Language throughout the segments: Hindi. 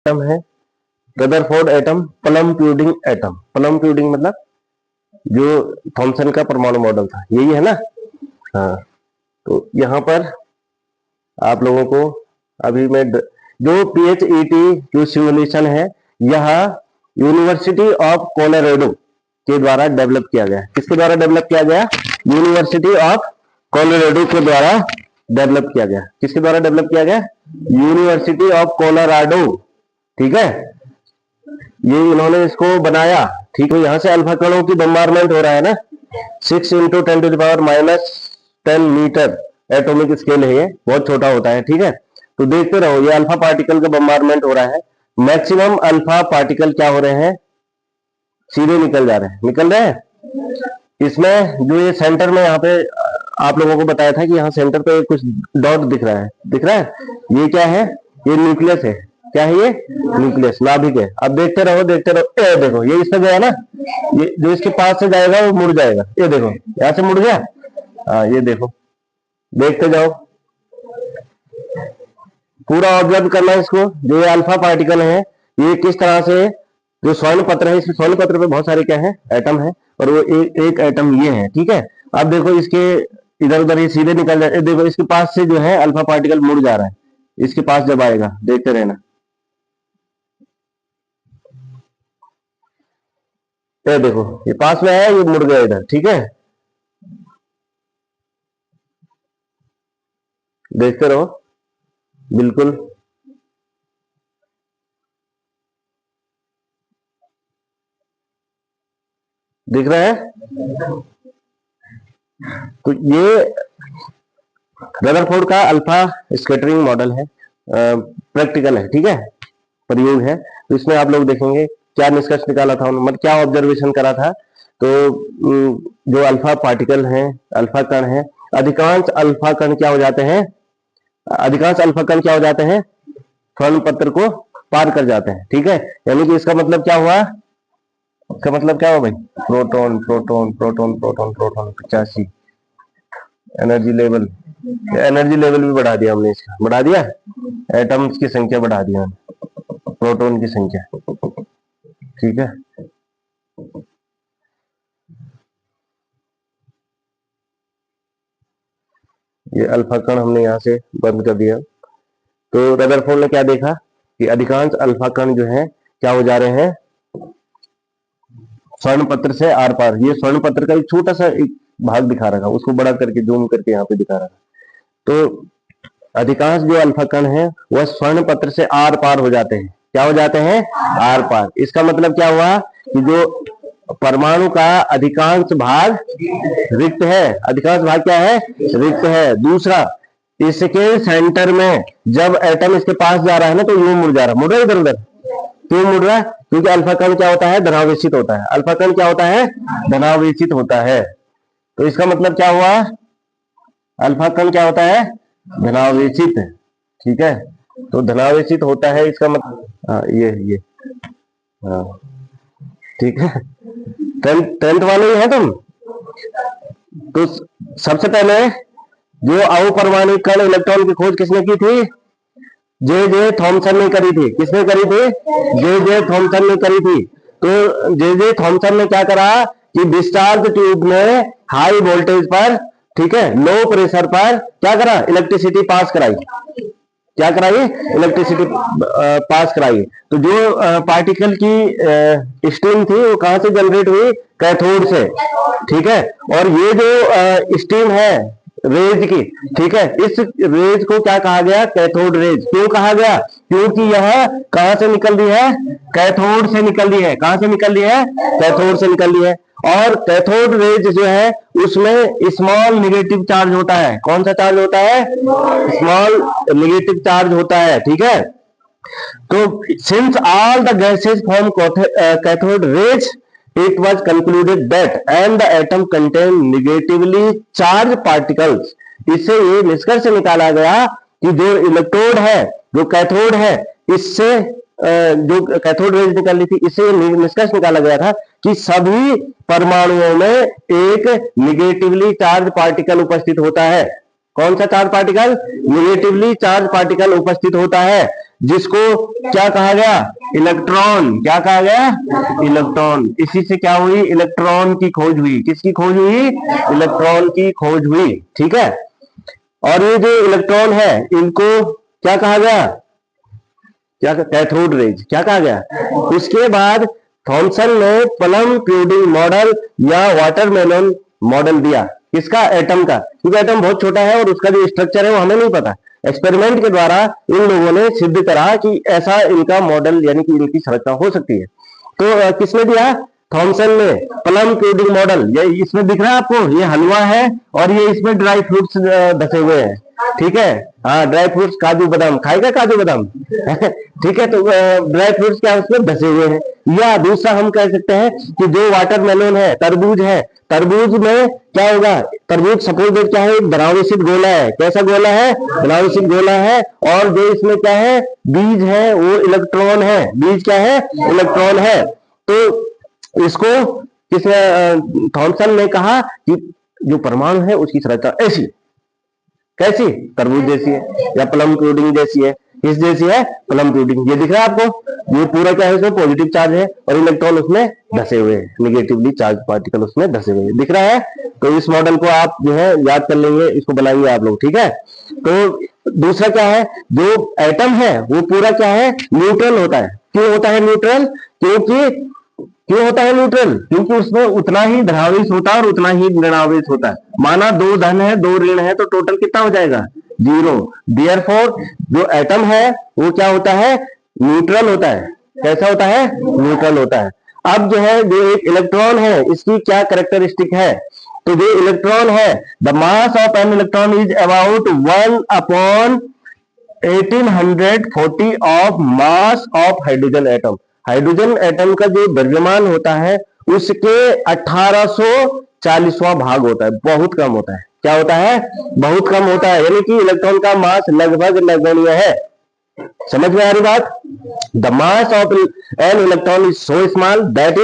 एटम है Rutherford atom, plum pudding atom. Plum pudding मतलब जो थॉमसन का परमाणु मॉडल था, यही है ना। हाँ, तो यहाँ पर आप लोगों को अभी मैं जो PHET जो सिमुलेशन है, यह यूनिवर्सिटी ऑफ कोलोराडो के द्वारा डेवलप किया गया। किसके द्वारा डेवलप किया गया? यूनिवर्सिटी ऑफ कोलोराडो के द्वारा डेवलप किया गया। किसके द्वारा डेवलप किया गया? यूनिवर्सिटी ऑफ कोलोराडो, ठीक है। ये इन्होंने इसको बनाया, ठीक है। यहाँ से अल्फा कणों की बम्बारमेंट हो रहा है ना, 6 × 10⁻⁻10 मीटर एटॉमिक स्केल है, ये बहुत छोटा होता है, ठीक है। तो देखते रहो, ये अल्फा पार्टिकल का बम्बारमेंट हो रहा है। मैक्सिमम अल्फा पार्टिकल क्या हो रहे हैं? सीधे निकल जा रहे हैं, निकल रहे हैं। इसमें जो ये सेंटर में यहाँ पे आप लोगों को बताया था कि यहाँ सेंटर पे कुछ डॉट दिख रहा है, दिख रहा है? ये क्या है? ये न्यूक्लियस है। क्या है ये? न्यूक्लियस, नाभिक है। अब देखते रहो, देखते रहो। ये देखो, ये इससे गया ना, ये जो इसके पास से जाएगा वो मुड़ जाएगा। ये देखो, यहाँ से मुड़ गया। हाँ, ये देखो, देखते जाओ, पूरा ऑब्जर्व करना इसको। जो ये अल्फा पार्टिकल है, ये किस तरह से, जो स्वर्ण पत्र है, इस स्वर्ण पत्र पे बहुत सारे क्या है? एटम है, और वो एक एटम ये है, ठीक है। अब देखो, इसके इधर उधर ये सीधे निकल जाए। देखो, इसके पास से जो है अल्फा पार्टिकल मुड़ जा रहा है, इसके पास जब आएगा, देखते रहना। ये देखो, ये पास में है, ये मुड़ गया इधर, ठीक है। देखते रहो, बिल्कुल दिख रहा है। तो ये रदरफोर्ड का अल्फा स्कैटरिंग मॉडल है, प्रैक्टिकल है, ठीक है, प्रयोग है। तो इसमें आप लोग देखेंगे क्या निष्कर्ष निकाला था उन्होंने, मतलब क्या ऑब्जर्वेशन करा था। तो जो अल्फा पार्टिकल हैं, अल्फा कण हैं, अधिकांश अल्फा कण क्या हो जाते हैं? अधिकांश अल्फा कण क्या हो जाते हैं? स्वर्ण पत्र को पार कर जाते हैं, ठीक है। यानी कि इसका मतलब क्या हुआ? इसका मतलब क्या हुआ भाई? Proton proton proton proton proton 85 energy level. Energy level भी बढ़ा दिया हमने, इसका बढ़ा दिया, एटम्स की संख्या बढ़ा दिया, प्रोटॉन की संख्या, ठीक है। ये अल्फा कण हमने यहाँ से बंद कर दिया। तो रदरफोर्ड ने क्या देखा कि अधिकांश अल्फा कण जो है क्या हो जा रहे हैं? स्वर्ण पत्र से आर पार। ये स्वर्ण पत्र का एक छोटा सा एक भाग दिखा रहा था, उसको बड़ा करके जूम करके यहाँ पे दिखा रहा था। तो अधिकांश जो अल्फा कण है वह स्वर्ण पत्र से आर पार हो जाते हैं। क्या हो जाते हैं? आर पार। इसका मतलब क्या हुआ कि जो परमाणु का अधिकांश भाग रिक्त है। अधिकांश भाग क्या है? रिक्त है। दूसरा, इसके सेंटर में जब एटम इसके पास जा रहा है ना, तो यूं मुड़ जा रहा है, मुड़ रहा है इधर उधर। क्यों मुड़ रहा है? क्योंकि अल्फा कण क्या होता है? धनावेशित होता है। अल्फा कण क्या होता है? धनावेशित होता है। तो इसका मतलब क्या हुआ? अल्फा कण क्या होता है? धनावेशित, ठीक है। तो धनावेशित होता है, इसका मतलब ये हाँ, ठीक है। टेंथ वाले ही है तुम। तो सबसे पहले जो अवपरमाणुक कण इलेक्ट्रॉन की खोज किसने की थी? जे थॉमसन ने करी थी। किसने करी थी? जे थॉमसन ने करी थी। तो जे थॉमसन ने क्या करा कि डिस्चार्ज ट्यूब में हाई वोल्टेज पर, ठीक है, लो प्रेशर पर क्या करा? इलेक्ट्रिसिटी पास कराई। क्या कराई? इलेक्ट्रिसिटी पास कराई। तो जो पार्टिकल की स्टीम थी वो कहां से जनरेट हुई? कैथोड से, ठीक है। और ये जो स्टीम है रेज की, ठीक है, इस रेज को क्या कहा गया? Cathode rays. क्यों कहा गया? क्योंकि यह कहां से निकल रही है? कैथोड से निकल रही है। कहां से निकल रही है? कैथोड से निकल रही है। और कैथोड रेज जो है उसमें स्मॉल नेगेटिव चार्ज होता है। कौन सा चार्ज होता है? स्मॉल नेगेटिव चार्ज होता है, ठीक है। तो since all the gases form cathode rays, it was concluded that and the atom contain negatively charged particles। इससे ये निष्कर्ष निकाला गया कि जो इलेक्ट्रोड है, जो कैथोड है, इससे जो कैथोड रेज निकल रही थी, इससे निष्कर्ष निकाला गया था कि सभी परमाणुओं में एक निगेटिवली चार्ज पार्टिकल उपस्थित होता है। कौन सा charge particle? Negatively charge particle उपस्थित होता है। जिसको क्या कहा गया, इलेक्ट्रॉन। क्या कहा गया, इलेक्ट्रॉन। इसी से क्या हुई, इलेक्ट्रॉन की खोज हुई। किसकी खोज हुई, इलेक्ट्रॉन की खोज हुई। ठीक है, और ये जो इलेक्ट्रॉन है इनको क्या कहा गया, क्या कैथोड रेज, क्या कहा गया। उसके बाद थॉमसन ने प्लम प्यूडिंग मॉडल या वाटरमेलन मॉडल दिया, किसका, एटम का, क्योंकि एटम बहुत छोटा है और उसका जो स्ट्रक्चर है वो हमें नहीं पता। एक्सपेरिमेंट के द्वारा इन लोगों ने सिद्ध करा कि ऐसा इनका मॉडल यानी कि इनकी संरचना हो सकती है। तो किसने दिया, थॉमसन ने प्लम प्यूडिंग मॉडल। ये इसमें दिख रहा है आपको, ये हलवा है और ये इसमें ड्राई फ्रूट्स धसे हुए हैं। ठीक है, हाँ ड्राई फ्रूट्स, काजू बादाम खाएगा, काजू बादाम ठीक है, तो ड्राई फ्रूट्स क्या उसमें धसे हुए हैं। या दूसरा हम कह सकते हैं कि जो वाटरमेलन है, तरबूज है, तरबूज में क्या होगा, तरबूज सपोज क्या है, एक द्रवांशित गोला है। कैसा गोला है, द्रवांशित गोला है, और जो इसमें क्या है, बीज है वो इलेक्ट्रॉन है। बीज क्या है, इलेक्ट्रॉन है। तो इसको किसने, थॉमसन ने कहा कि जो परमाणु है उसकी संरचना ऐसी, कैसी, तरबूज जैसी है या प्लम प्यूडिंग जैसी है। किस जैसी है, प्लम प्यूडिंग। ये दिख रहा है आपको, ये पूरा क्या है, इसमें पॉजिटिव चार्ज है और इलेक्ट्रॉन उसमें धसे हुए हैं, निगेटिवली चार्ज पार्टिकल उसमें धसे हुए हैं। दिख रहा है, तो इस मॉडल को आप जो है याद कर लेंगे, इसको बनाएंगे आप लोग। ठीक है, तो दूसरा क्या है, जो एटम है वो पूरा क्या है, न्यूट्रल होता है। क्यों होता है न्यूट्रल, क्यों होता है न्यूट्रल, क्योंकि उसमें उतना ही धनावेश होता है और उतना ही ऋणावेश होता है। माना 2 धन है 2 ऋण है तो टोटल कितना हो जाएगा, 0। देयरफॉर जो एटम है वो क्या होता है, न्यूट्रल होता है। कैसा होता है, न्यूट्रल होता है। अब जो है, जो एक इलेक्ट्रॉन है इसकी क्या कैरेक्टरिस्टिक है, तो जो इलेक्ट्रॉन है, the mass of an electron is about 1/1840 of mass of hydrogen atom. Hydrogen atom का जो द्रव्यमान होता है उसके 1840वां भाग होता है, बहुत कम होता है। क्या होता है, बहुत कम होता है, यानी कि इलेक्ट्रॉन का मास लगभग नगण्य है। समझ में आ रही बात, the mass of an electron is so small that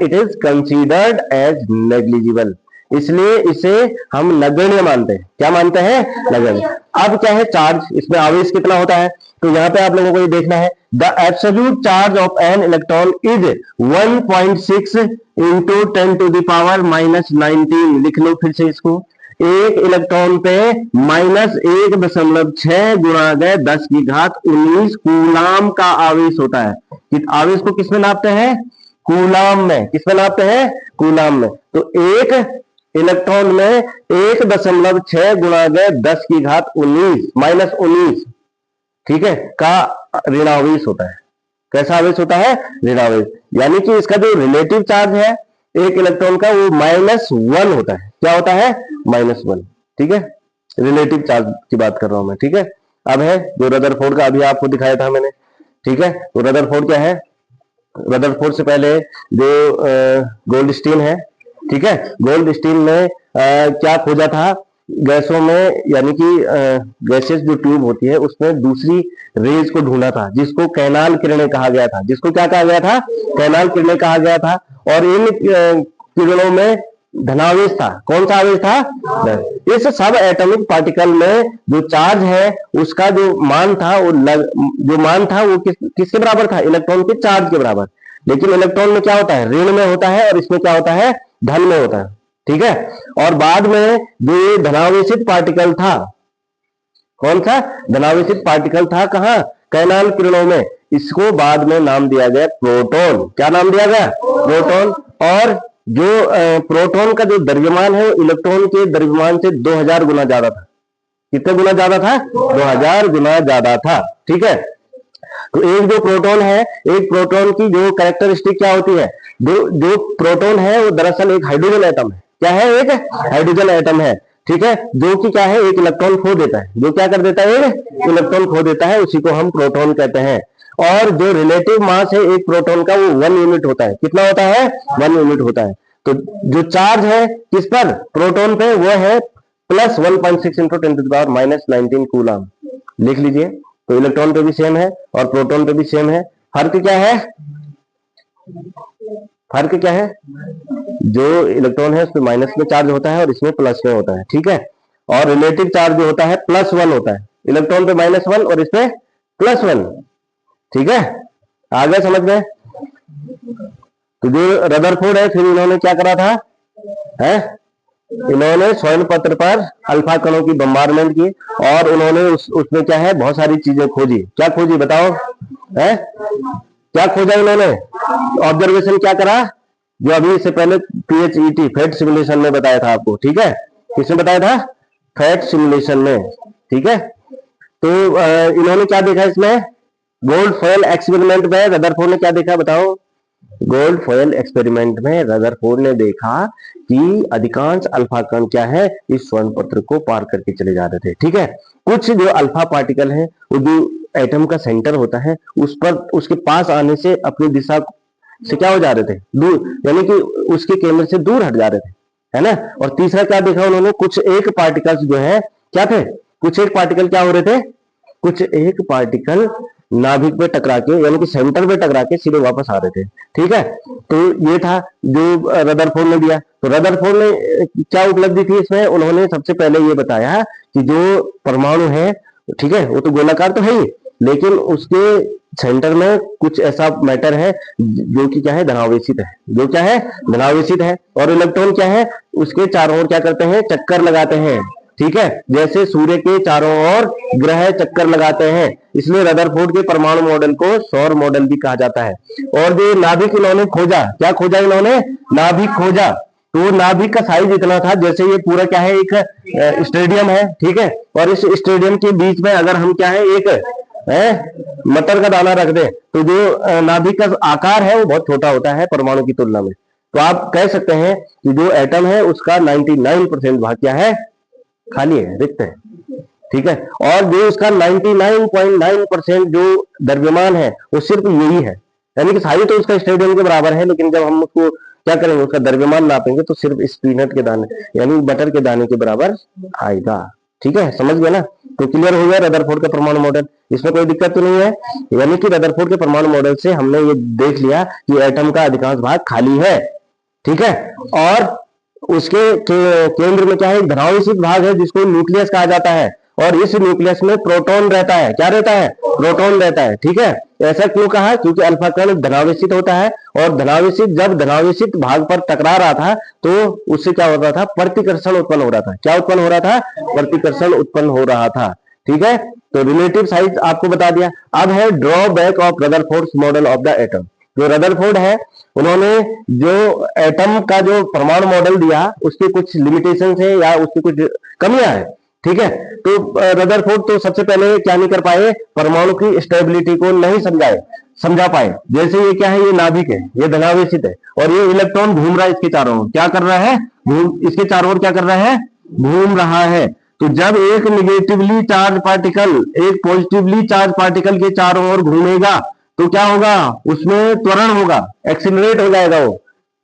it is considered as negligible. इसलिए इसे हम नगण्य मानते हैं। क्या मानते हैं, नगण्य। अब क्या है, चार्ज, इसमें आवेश कितना होता है, तो यहां पे आप लोगों को ये देखना है, the absolute charge of an electron is 1.6 into 10 to the power -19। लिख लो फिर से इसको, एक इलेक्ट्रॉन पे -1.6 गुणा गए 10 की घात 19 कूलाम का आवेश होता है। कि आवेश को किसमें नापते हैं, कूलाम में। किसमें नापते हैं, कूलाम में। तो एक इलेक्ट्रॉन में 1.6 गुणा गए 10 की घात 19 -19, ठीक है, का ऋणावेश होता है। कैसा आवेश होता है, ऋणावेश। यानी कि इसका जो रिलेटिव चार्ज है एक इलेक्ट्रॉन का वो -1 होता है। क्या होता है, -1। ठीक है, रिलेटिव चार्ज की बात कर रहा हूं मैं। ठीक है, अब है जो रदरफोर्ड का अभी आपको दिखाया था मैंने। ठीक है, तो रदरफोर्ड क्या है, रदरफोर्ड से पहले जो गोल्डस्टीन है। ठीक है, गोल्डस्टीन ने क्या खोजा था, गैसों में, यानी कि गैसेस जो ट्यूब होती है उसमें दूसरी रेज को ढूंढा था, जिसको कैनाल किरणें कहा गया था। जिसको क्या कहा गया था, कैनाल किरणें कहा गया था। और इन किरणों में धनावेश था। कौन सा आवेश था, इस सब एटॉमिक पार्टिकल में जो चार्ज है उसका जो मान था वो किसके बराबर था, इलेक्ट्रॉन के चार्ज के बराबर। लेकिन इलेक्ट्रॉन में क्या होता है, ऋण में होता है, और इसमें क्या होता है, धन में होता है। ठीक है, और बाद में जो ये धनावेशित पार्टिकल था, कौन सा, धनावेशित पार्टिकल था कहां, कैनाल किरणों में। इसको बाद में नाम दिया गया प्रोटॉन। क्या नाम दिया गया, प्रोटॉन। और जो प्रोटॉन का जो द्रव्यमान है वो इलेक्ट्रॉन के द्रव्यमान से 2000 गुना ज्यादा था। कितने गुना ज्यादा था, 2000 गुना ज्यादा था। ठीक है, तो एक जो प्रोटॉन है, एक प्रोटॉन की जो कैरेक्टरिस्टिक क्या होती है, जो प्रोटॉन है वो दरअसल एक हाइड्रोजन एटम है। क्या है, एक हाइड्रोजन एटम है। ठीक है, जो कि क्या है, एक इलेक्ट्रॉन खो देता है। जो क्या कर देता है, इलेक्ट्रॉन खो देता है, उसी को हम प्रोटॉन कहते हैं। और जो रिलेटिव मास है एक प्रोटॉन का वो 1 यूनिट होता है। कितना होता है, 1 यूनिट होता है। तो जो चार्ज है किस पर, प्रोटॉन पे, वो है +1.6 into 10 to the power -19 coulomb. लिख लीजिए। तो इलेक्ट्रॉन पे भी सेम है और प्रोटॉन पे भी सेम है। फर्क क्या है, फर्क क्या है, जो इलेक्ट्रॉन है उसमें माइनस में चार्ज होता है और इसमें प्लस में होता है। ठीक है, और रिलेटिव चार्ज जो होता है +1 होता है। इलेक्ट्रॉन पे -1 और इसमें +1। ठीक है, आगे समझ गए। तो जो रदरफोर्ड है, फिर इन्होंने क्या करा था, है इन्होंने स्वर्ण पत्र पर अल्फा कणों की बम्बारमेंट की, और उन्होंने उसमें क्या है, बहुत सारी चीजें खोजी। क्या खोजी बताओ, है क्या खोजा इन्होंने? ऑब्जर्वेशन क्या करा, जो अभी इससे पहले PHET फेट सिमुलेशन में बताया था आपको। ठीक है, किसने बताया था? फेट सिमुलेशन में। ठीक है, तो इन्होंने क्या देखा इसमें, गोल्ड फॉयल एक्सपेरिमेंट में रदरफोर्ड ने क्या देखा बताओ? गोल्ड फॉयल एक्सपेरिमेंट में रदरफोर्ड ने देखा कि अधिकांश अल्फा कण क्या है, इस स्वर्ण पत्र को पार करके चले जा रहे थे। ठीक है, कुछ जो अल्फा पार्टिकल है, वो जो एटम का सेंटर होता है, उस पर उसके पास आने से अपनी दिशा से क्या हो जा रहे थे, दूर, यानी कि उसके केंद्र से दूर हट जा रहे थे, है ना। और तीसरा क्या देखा उन्होंने, कुछ एक पार्टिकल्स जो है क्या थे, कुछ एक पार्टिकल क्या हो रहे थे, कुछ एक पार्टिकल नाभिक पे टकरा के, यानी कि सेंटर पे टकरा के सीधे वापस आ रहे थे। ठीक है, तो ये था जो रदरफोर्ड ने दिया। तो रदरफोर्ड ने क्या उपलब्धि थी इसमें, उन्होंने सबसे पहले ये बताया कि जो परमाणु है, ठीक है, वो तो गोलाकार तो है ही, लेकिन उसके सेंटर में कुछ ऐसा मैटर है जो कि क्या है, धनावेशित है, जो क्या है, धनावेशित है। और इलेक्ट्रॉन क्या है, उसके चारों ओर क्या करते हैं, चक्कर लगाते हैं। ठीक है, जैसे सूर्य के चारों ओर ग्रह चक्कर लगाते हैं, इसलिए रदरफोर्ड के परमाणु मॉडल को सौर मॉडल भी कहा जाता है। और जो नाभिक इन्होंने खोजा, क्या खोजा इन्होंने, नाभिक खोजा। तो नाभिक का साइज इतना था, जैसे ये पूरा क्या है, एक स्टेडियम है। ठीक है, और इस स्टेडियम के बीच में अगर हम क्या है, एक मटर का दाना रख दें, तो जो नाभिक का आकार है वो बहुत छोटा होता है परमाणु की तुलना में। तो आप कह सकते हैं कि जो एटम है उसका 99% भाग क्या है, खाली है, रिक्त है। ठीक है, और जो उसका 99.9% जो द्रव्यमान है वो सिर्फ यही है, यानी कि सारी तो उसका स्टेडियम के बराबर है, लेकिन जब हम उसको क्या करेंगे, उसका द्रव्यमान नापेंगे तो सिर्फ इस पीनट के दाने, यानी बटर के दाने के बराबर आएगा। ठीक है, समझ गए ना। तो क्लियर हो गया रदरफोर्ड का परमाणु मॉडल, इसमें कोई दिक्कत तो नहीं है। यानी कि रदरफोर्ड के परमाणु मॉडल से हमने ये देख लिया कि एटम का अधिकांश भाग खाली है। ठीक है, और उसके केंद्र में क्या है, धनावेशित भाग है जिसको न्यूक्लियस कहा जाता है, और इस न्यूक्लियस में प्रोटॉन रहता है। क्या रहता है, प्रोटॉन रहता है। ठीक है, ऐसा क्यों कहा, क्योंकि अल्फा कण धनावेशित होता है, और धनावेशित जब धनावेशित भाग पर टकरा रहा था तो उससे क्या हो रहा था, प्रतिकर्षण उत्पन्न हो रहा था। क्या उत्पन्न हो रहा था, प्रतिकर्षण उत्पन्न हो रहा था। ठीक है, तो रिलेटिव साइज आपको बता दिया। अब है drawback of Rutherford's model of the atom. जो रदरफोर्ड है, उन्होंने जो एटम का जो परमाणु मॉडल दिया उसके कुछ लिमिटेशन है या उसकी कुछ कमियां है। ठीक है, तो रदरफोर्ड तो सबसे पहले क्या नहीं कर पाए, परमाणु की स्टेबिलिटी को नहीं समझा पाए। जैसे ये क्या है, ये नाभिक है, ये धनावेशित है, और ये इलेक्ट्रॉन घूम रहा है इसके चारों ओर। क्या कर रहा है, इसके चारों ओर क्या कर रहा है, घूम रहा है। तो जब एक निगेटिवली चार्ज पार्टिकल एक पॉजिटिवली चार्ज पार्टिकल के चारों ओर घूमेगा तो क्या होगा, उसमें त्वरण होगा, एक्सिलरेट हो जाएगा। वो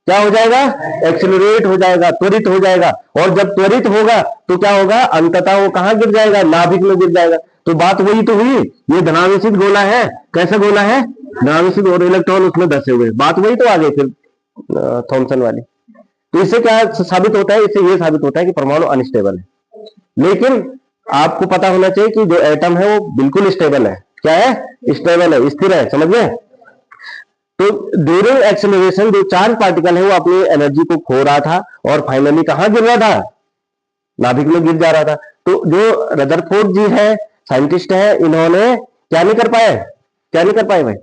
क्या हो जाएगा, एक्सिलरेट हो जाएगा, त्वरित हो जाएगा। और जब त्वरित होगा तो क्या होगा, अंततः वो कहां गिर जाएगा, नाभिक में गिर जाएगा। तो बात वही तो हुई, ये धनावेशित गोला है। कैसा गोला है, धनावेशित, और इलेक्ट्रॉन उसमें धसे हुए। बात वही तो आ गई फिर थॉमसन वाली। तो इससे क्या साबित होता है, इससे ये साबित होता है कि परमाणु अनस्टेबल है। लेकिन आपको पता होना चाहिए कि जो एटम है वो बिल्कुल स्टेबल है। क्या है, स्टेबल है, स्थिर है, समझ गए। तो ड्यूरिंग एक्सेलरेशन जो चार्ज पार्टिकल है वो अपनी एनर्जी को खो रहा था और फाइनली कहां गिर रहा था, नाभिक में गिर जा रहा था। तो जो रदरफोर्ड जी है, साइंटिस्ट है, इन्होंने क्या नहीं कर पाए, क्या नहीं कर पाए भाई,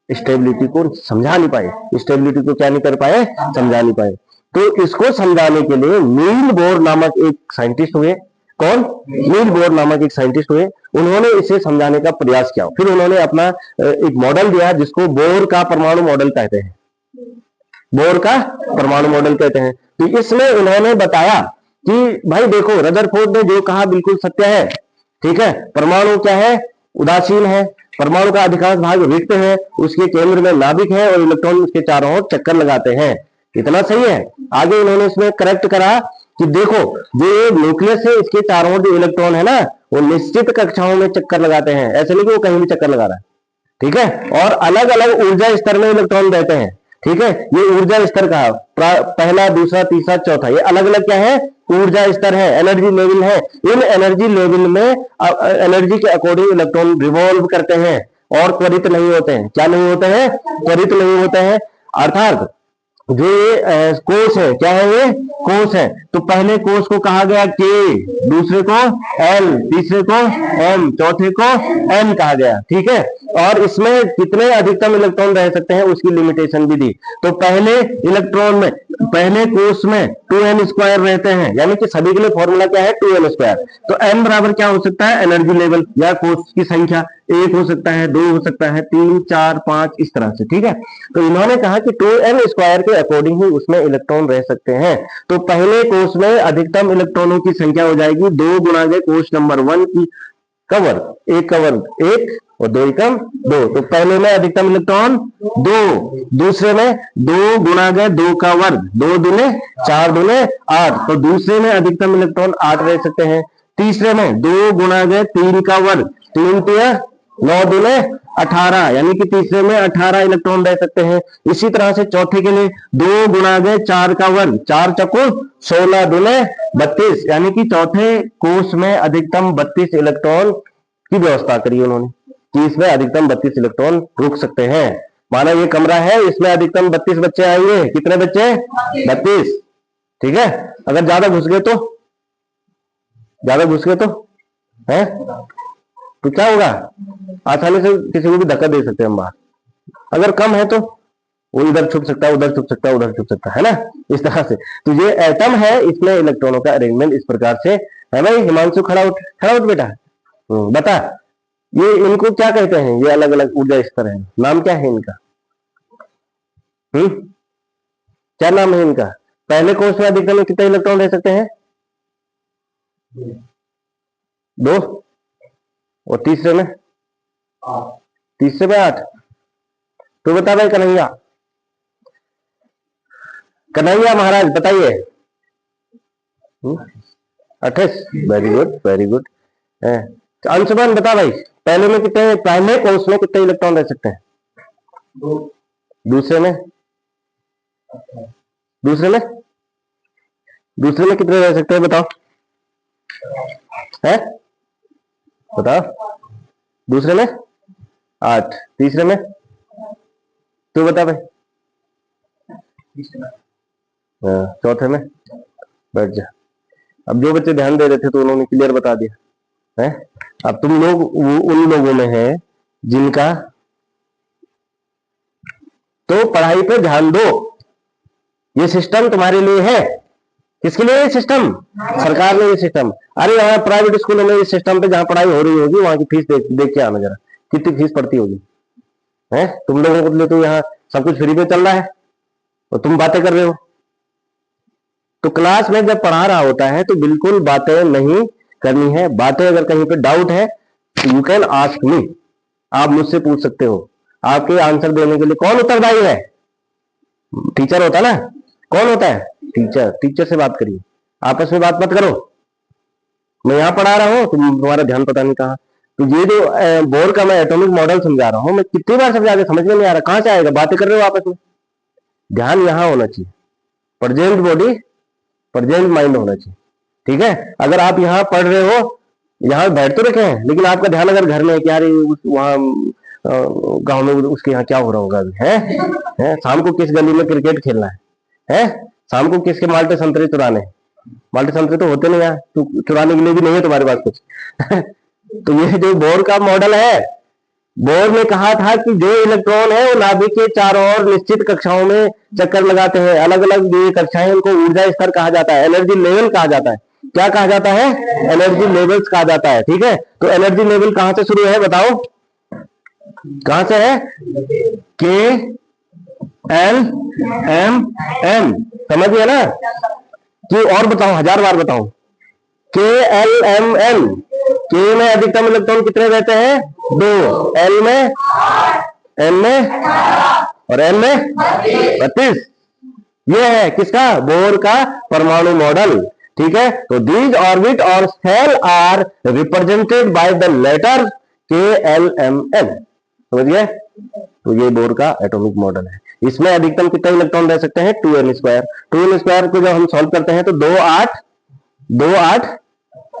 स्टेबिलिटी को समझा नहीं पाए। स्टेबिलिटी को क्या नहीं कर पाए, समझा नहीं पाए। तो इसको समझाने के लिए नील बोर नामक एक साइंटिस्ट हुए। कौन, नील बोर नामक एक साइंटिस्ट हुए। उन्होंने इसे समझाने का प्रयास किया। फिर उन्होंने अपना एक मॉडल दिया जिसको बोर का परमाणु मॉडल कहते हैं। बोर का परमाणु मॉडल कहते हैं। तो इसमें उन्होंने बताया कि भाई देखो, रदरफोर्ड ने जो कहा बिल्कुल सत्य है। ठीक है, परमाणु क्या है, उदासीन है, परमाणु का अधिकांश भाग रिक्त है, उसके केंद्र में नाभिक है और इलेक्ट्रॉन उसके चारों ओर चक्कर लगाते हैं। इतना सही है। आगे उन्होंने इसमें करेक्ट करा कि देखो, जो न्यूक्लियस है इसके चारों ओर जो इलेक्ट्रॉन है ना, वो निश्चित कक्षाओं में चक्कर लगाते हैं। ऐसे नहीं कि वो कहीं भी चक्कर लगा रहा है। ठीक है, और अलग अलग ऊर्जा स्तर में इलेक्ट्रॉन रहते हैं। ठीक है, ये ऊर्जा स्तर का पहला, दूसरा, तीसरा, चौथा, ये अलग अलग क्या है, ऊर्जा स्तर है, एनर्जी लेवल है। इन एनर्जी लेवल में एनर्जी के अकॉर्डिंग इलेक्ट्रॉन रिवॉल्व करते हैं। और त्वरित नहीं होते हैं। क्या नहीं होते हैं? त्वरित नहीं होते हैं। अर्थात जो ये कोष है, क्या है? ये कोष है। तो पहले कोष को कहा गया के, दूसरे को एल, तीसरे को एम, चौथे को एन कहा गया। ठीक है, और इसमें कितने अधिकतम इलेक्ट्रॉन रह सकते हैं उसकी लिमिटेशन भी दी। तो पहले इलेक्ट्रॉन में, पहले कोष में 2n स्क्वायर रहते हैं, यानी कि सभी के लिए फॉर्मूला क्या है? 2n square. तो n बराबर क्या हो सकता है? एनर्जी लेवल या कोष की संख्या। 1 हो सकता है, 2 हो सकता है, 3, 4, 5 इस तरह से। ठीक है, तो इन्होंने कहा कि 2n स्क्वायर के अकॉर्डिंग ही उसमें इलेक्ट्रॉन रह सकते हैं। तो पहले कोष में अधिकतम इलेक्ट्रॉनों की संख्या हो जाएगी 2 गुणा के कोष नंबर 1 की कवर, 1 कवर 1 और 2 एकम 2। तो पहले में अधिकतम इलेक्ट्रॉन 2, दूसरे में 2 गुणा गए 2 का वर्ग, 2 दूने 4 दूने 8, तो दूसरे में अधिकतम इलेक्ट्रॉन 8 रह सकते हैं। तीसरे में 2 गुणा गए 3 का वर्ग, 3 तिया 9 दूने 18, यानी कि तीसरे में 18 इलेक्ट्रॉन रह सकते हैं। इसी तरह से चौथे के लिए 2 गुणा गए 4 का वर्ग, 4 चक्कू 16 दूने 32, यानी कि चौथे कोष में अधिकतम 32 इलेक्ट्रॉन की व्यवस्था करी उन्होंने कि इसमें अधिकतम 32 इलेक्ट्रॉन रुक सकते हैं। माना ये कमरा है, इसमें अधिकतम 32 बच्चे आएंगे। कितने बच्चे? 32। ठीक है, अगर ज्यादा घुस गए तो, ज्यादा घुस गए तो है तो क्या होगा? आसानी से किसी को भी धक्का दे सकते हैं हम बाहर। अगर कम है तो वो इधर छुप सकता है, उधर छुप सकता है, उधर छुप सकता है ना, इस तरह से। तो ये एटम है, इसमें इलेक्ट्रॉनों का अरेंजमेंट इस प्रकार से है। भाई हिमांशु खड़ा उठ, खड़ा उठ बेटा, बता ये इनको क्या कहते हैं? ये अलग अलग ऊर्जा स्तर है, नाम क्या है इनका? क्या नाम है इनका? पहले कोष में अधिकतम कितने इलेक्ट्रॉन रह सकते हैं? 2, और तीसरे में 8। तो बता भाई कन्हैया, कन्हैया महाराज बताइए। 28। Very good, very good. Anshuman बता भाई, पहले में कितने, पहले कोष में कितने इलेक्ट्रॉन रह सकते हैं? 2। दूसरे में? दूसरे में? दूसरे में कितने रह सकते हैं बताओ? है बताओ। दूसरे में 8। तीसरे में? तू बता भाई। चौथे में? बैठ जा। अब जो बच्चे ध्यान दे रहे थे तो उन्होंने क्लियर बता दिया है। अब तुम लोग उन लोगों में है जिनका, तो पढ़ाई पे ध्यान दो। ये सिस्टम तुम्हारे लिए है। किसके लिए ये सिस्टम? सरकार ने ये सिस्टम। अरे यहाँ प्राइवेट स्कूलों में इस सिस्टम पे जहाँ पढ़ाई हो रही होगी वहां की फीस देख के आना जरा, कितनी फीस पड़ती होगी है। तुम लोगों के लिए तो यहाँ सब कुछ फ्री में चल रहा है और तुम बातें कर रहे हो। तो क्लास में जब पढ़ा रहा होता है तो बिल्कुल बातें नहीं करनी है। बातें अगर कहीं पे डाउट है तो यू कैन आस्क मी, आप मुझसे पूछ सकते हो। आपके आंसर देने के लिए कौन उत्तरदायी है? टीचर होता ना। कौन होता है? टीचर। टीचर से बात करिए, आपस में बात मत करो। मैं यहाँ पढ़ा रहा हूँ, तुम्हारा ध्यान पता नहीं कहाँ। तो ये जो बोर का मैं एटॉमिक मॉडल समझा रहा हूँ, मैं कितनी बार समझा के समझ में नहीं आ रहा, कहाँ से आएगा? बातें कर रहे हो आपस में। ध्यान यहाँ होना चाहिए, प्रेजेंट बॉडी प्रेजेंट माइंड होना चाहिए। ठीक है, अगर आप यहाँ पढ़ रहे हो, यहाँ बैठ तो रखे हैं, लेकिन आपका ध्यान अगर घर में है कि यार वहाँ गांव में उसके यहाँ क्या हो रहा होगा अभी है? शाम को किस गली में क्रिकेट खेलना है? शाम को किसके माल्टे संतरे चुराने? माल्टे संतरे तो होते नहीं यार, तो चुराने के लिए भी नहीं है तुम्हारे पास कुछ। तो ये जो बोर का मॉडल है, बोर ने कहा था कि जो इलेक्ट्रॉन है वो नाभिक के चारों ओर निश्चित कक्षाओं में चक्कर लगाते हैं। अलग अलग जो कक्षाएं उनको ऊर्जा स्तर कहा जाता है, एनर्जी लेवल कहा जाता है। क्या कहा जाता है? एनर्जी लेवल्स कहा जाता है। ठीक है, तो एनर्जी लेवल कहां से शुरू है बताओ? कहां से है? के एल एम एन, समझ गए ना? कि और बताओ, 1000 बार बताओ। के एल एम एन। के में अधिकतम इलेक्ट्रॉन कितने रहते हैं? 2। एल में, एन में और एन में 32। ये है किसका? बोर का परमाणु मॉडल। ठीक है, तो दीज ऑर्बिट और shell are represented by the letter K L M N. समझ गए? तो ये बोर का एटॉमिक मॉडल है। इसमें अधिकतम कितने इलेक्ट्रॉन रह सकते हैं? 2n square. 2n स्क्वायर को जब हम सॉल्व करते हैं तो 2 8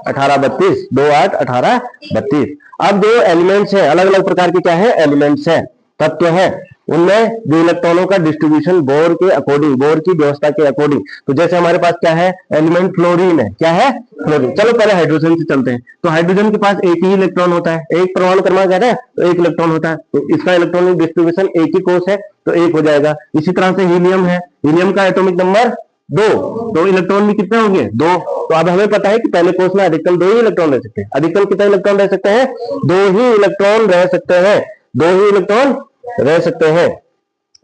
18 32, 2 8 18 32। अब जो एलिमेंट्स है अलग अलग प्रकार के क्या है, एलिमेंट्स है, तत्व है, उनमें जो इलेक्ट्रॉनों का डिस्ट्रीब्यूशन बोर के अकॉर्डिंग, बोर की व्यवस्था के अकॉर्डिंग, तो जैसे हमारे पास क्या है, एलिमेंट फ्लोरीन है, क्या है, फ्लोरीन। चलो पहले हाइड्रोजन से चलते हैं। तो हाइड्रोजन के पास एक ही इलेक्ट्रॉन होता है, एक परमाणु क्रमांक है, तो एक इलेक्ट्रॉन होता है, तो इसका इलेक्ट्रॉनिक डिस्ट्रीब्यूशन एक ही कोष है, तो एक हो जाएगा। इसी तरह से हीलियम है, हीलियम का एटॉमिक नंबर 2, तो इलेक्ट्रॉन भी कितने होंगे, 2। तो अब हमें पता है कि पहले कोष में अधिकतम 2 ही इलेक्ट्रॉन रह सकते हैं। अधिकतम कितने इलेक्ट्रॉन रह सकते हैं, 2 ही इलेक्ट्रॉन रह सकते हैं, 2 ही इलेक्ट्रॉन रह सकते हैं,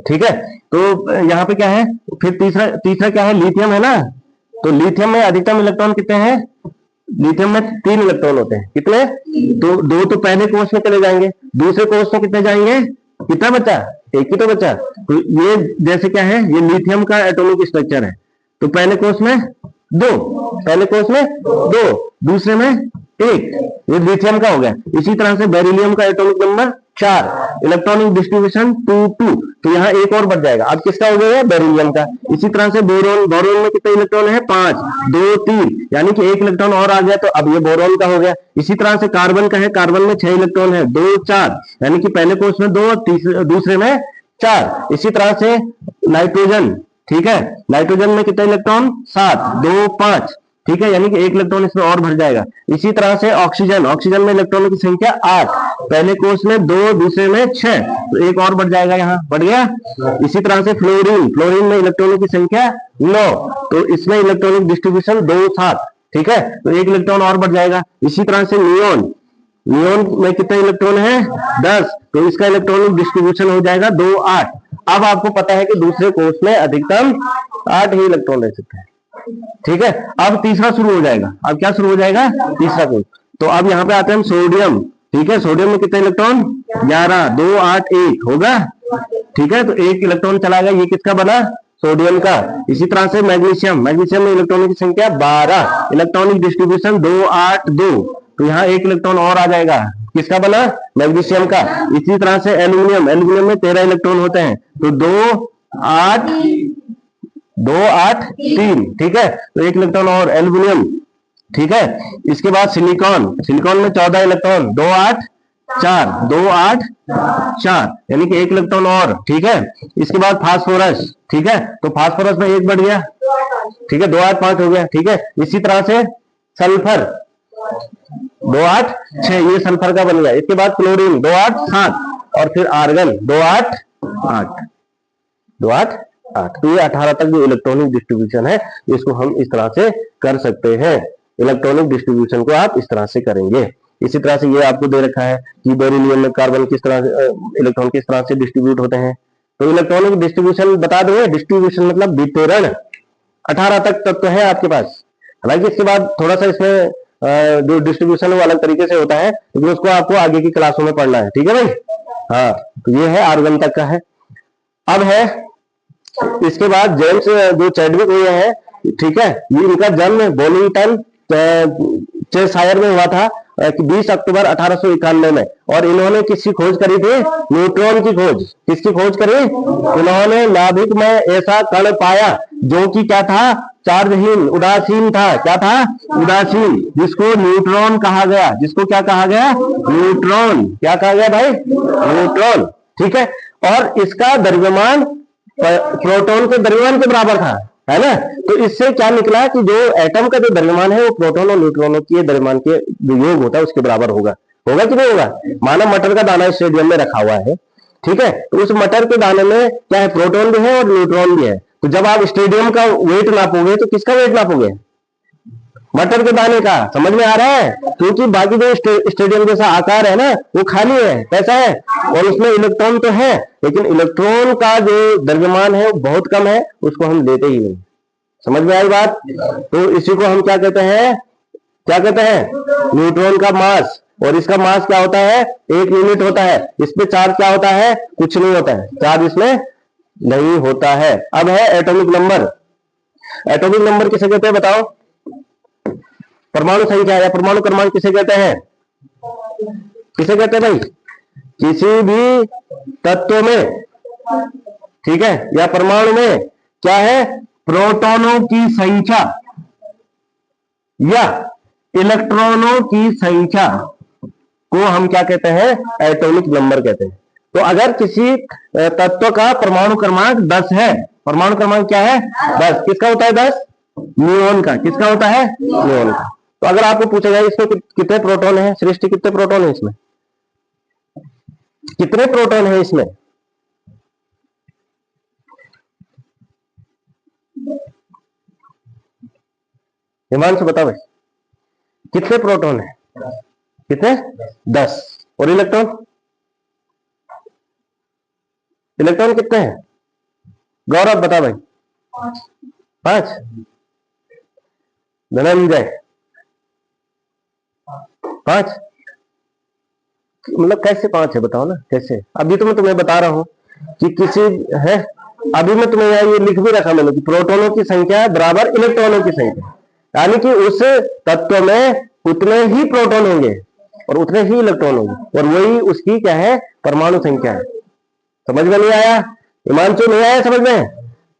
ठीक है। तो यहाँ पे क्या है, फिर तीसरा क्या है, लिथियम है ना। तो लिथियम में अधिकतम इलेक्ट्रॉन कितने हैं, लिथियम में 3 इलेक्ट्रॉन होते हैं, कितने, तो 2 तो पहले कोष में चले जाएंगे, दूसरे कोष में कितने जाएंगे, कितना बचा, एक ही तो बचा। तो ये जैसे क्या है, ये लिथियम का एटॉमिक स्ट्रक्चर है, तो पहले कोष में 2, पहले कोष में 2, दूसरे में 1, ये लिथियम का हो गया। इसी तरह से बेरिलियम का एटॉमिक नंबर 4, इलेक्ट्रॉनिक डिस्ट्रीब्यूशन 2 2, तो यहाँ एक और बढ़ जाएगा। अब किसका हो गया, बेरिलियम का। इसी तरह से बोरोन, बोरोन में कितने इलेक्ट्रॉन है, 5, 2 3, यानी कि एक इलेक्ट्रॉन और आ गया, तो अब ये बोरोन का हो गया। इसी तरह से कार्बन का है, कार्बन में 6 इलेक्ट्रॉन है, 2 4, यानी कि पहले कोष में 2 और दूसरे में 4। इसी तरह से नाइट्रोजन, ठीक है, नाइट्रोजन में कितने इलेक्ट्रॉन, 7, 2 5, ठीक है, यानी कि एक इलेक्ट्रॉन इसमें और भर जाएगा। इसी तरह से ऑक्सीजन, ऑक्सीजन में इलेक्ट्रॉनों की संख्या 8, पहले कोष में 2, दूसरे में 6, तो एक और बढ़ जाएगा, यहाँ बढ़ गया। इसी तरह से फ्लोरीन, फ्लोरीन में इलेक्ट्रॉनों की संख्या 9, तो इसमें इलेक्ट्रॉनिक डिस्ट्रीब्यूशन 2 7, ठीक है, तो एक इलेक्ट्रॉन और बढ़ जाएगा। इसी तरह से नियोन, नियोन में कितने इलेक्ट्रॉन है, 10, तो इसका इलेक्ट्रॉनिक डिस्ट्रीब्यूशन हो जाएगा 2 8। अब आपको पता है कि दूसरे कोष में अधिकतम 8 ही इलेक्ट्रॉन रह सकते हैं, ठीक है। अब तीसरा शुरू हो जाएगा, अब क्या शुरू हो जाएगा, तीसरा कोष। तो अब यहाँ पे आते हैं हम सोडियम, ठीक है, सोडियम में कितने इलेक्ट्रॉन, 11, 2 8 1 होगा, ठीक है, तो एक इलेक्ट्रॉन चला गया, ये किसका बना, सोडियम का। इसी तरह से मैग्नीशियम, मैग्नीशियम में इलेक्ट्रॉनों की संख्या 12, इलेक्ट्रॉनिक डिस्ट्रीब्यूशन 2 8 2, तो यहाँ एक इलेक्ट्रॉन और आ जाएगा, किसका बना, मैग्नीशियम का। इसी तरह से एल्यूमिनियम, एल्यूमिनियम में 13 इलेक्ट्रॉन होते हैं, तो 2 8 3, ठीक है, तो एक इलेक्ट्रॉन और एल्यूमिनियम, ठीक है। इसके बाद सिलिकॉन, सिलिकॉन में 14 इलेक्ट्रॉन, 2 8 4, 2 8 4, यानी कि एक इलेक्ट्रॉन और, ठीक है। इसके बाद फास्फोरस, ठीक है, तो फास्फोरस में एक बढ़ गया, ठीक है, 2 8 5 हो गया, ठीक है। इसी तरह से सल्फर 2 8 6, ये सल्फर का बन गया। इसके बाद क्लोरीन 2 8 7, और फिर आर्गन 2 8 8, 2 8 8, तो ये 18 तक जो इलेक्ट्रॉनिक डिस्ट्रीब्यूशन है, इसको हम इस तरह से कर सकते हैं। इलेक्ट्रॉनिक डिस्ट्रीब्यूशन को आप इस तरह से करेंगे। इसी तरह से ये आपको दे रखा है कि बेरिलियम में कार्बन किस तरह से, इलेक्ट्रॉन किस तरह से डिस्ट्रीब्यूट होते हैं। तो इलेक्ट्रॉनिक डिस्ट्रीब्यूशन बता दो, डिस्ट्रीब्यूशन मतलब वितरण, 18 तक तत्व है आपके पास। हालांकि इसके बाद थोड़ा सा इसमें जो डिस्ट्रीब्यूशन है वो अलग तरीके से होता है, लेकिन उसको आपको आगे की क्लासों में पढ़ना है, ठीक है भाई। हाँ, तो ये है आर्गन तक का है। अब है इसके बाद जेम्स जो चैडविक हुए हैं, ठीक है, ये इनका जन्म बोलिंगटन चेशायर में हुआ था 20 अक्टूबर 1891 में, और इन्होंने किसकी खोज करी थी, न्यूट्रॉन की खोज। किसकी खोज करी, इन्होंने नाभिक में ऐसा कण पाया जो कि क्या था, चार्जहीन, उदासीन था। क्या था, उदासीन, जिसको न्यूट्रॉन कहा गया। जिसको क्या कहा गया, न्यूट्रॉन। क्या कहा गया भाई, न्यूट्रॉन, ठीक है। और इसका द्रव्यमान प्रोटॉन के द्रव्यमान के बराबर था, है ना। तो इससे क्या निकला कि जो एटम का जो द्रव्यमान है वो प्रोटॉन और न्यूट्रॉनों के द्रव्यमान के जो योग होता है उसके बराबर होगा। होगा कि नहीं होगा। माना मटर का दाना स्टेडियम में रखा हुआ है, ठीक है, तो उस मटर के दाने में क्या है, प्रोटॉन भी है और न्यूट्रॉन भी है। तो जब आप स्टेडियम का वेट नापोगे तो किसका वेट नापोगे, मटर के दाने का। समझ में आ रहा है, क्योंकि बाकी जो स्टेडियम जैसा आकार है ना वो खाली है, कैसा है, और उसमें इलेक्ट्रॉन तो है, लेकिन इलेक्ट्रॉन का जो द्रव्यमान है वो बहुत कम है, उसको हम लेते ही नहीं। समझ में आई बात। तो इसी को हम क्या कहते हैं, क्या कहते हैं, न्यूट्रॉन का मास। और इसका मास क्या होता है, 1 यूनिट होता है। इस पे चार्ज क्या होता है, कुछ नहीं होता है, चार्ज इसमें नहीं होता है। अब है एटॉमिक नंबर। एटॉमिक नंबर किसे कहते हैं बताओ, परमाणु संख्या या परमाणु क्रमांक किसे कहते हैं, किसे कहते हैं भाई, किसी भी तत्व में, ठीक है, या परमाणु में क्या है, प्रोटॉनों की संख्या या इलेक्ट्रॉनों की संख्या को हम क्या कहते हैं? एटॉमिक नंबर कहते हैं। तो अगर किसी तत्व का परमाणु क्रमांक 10 है, परमाणु क्रमांक क्या है? 10। किसका होता है 10? नियोन का। किसका होता है? नियोन का। तो अगर आपको पूछा जाए इसमें कितने प्रोटॉन है, सृष्टि कितने प्रोटॉन है इसमें? कितने प्रोटॉन है इसमें? हिमांशु बताओ भाई, कितने प्रोटॉन है? कितने? 10। और इलेक्ट्रॉन? इलेक्ट्रॉन कितने हैं? गौरव बता भाई। 5। धनंजय 5। मतलब कैसे 5 है बताओ ना, कैसे? अभी तो मैं तुम्हें बता रहा हूं कि किसी है, अभी मैं तुम्हें ये लिख भी रखा मैंने कि प्रोटॉनों की संख्या बराबर इलेक्ट्रॉनों की संख्या, यानी कि उस तत्व में उतने ही प्रोटॉन होंगे और उतने ही इलेक्ट्रॉन होंगे, और वही उसकी क्या है? परमाणु संख्या है। समझ में नहीं आया? हिमांशु नहीं आया समझ में?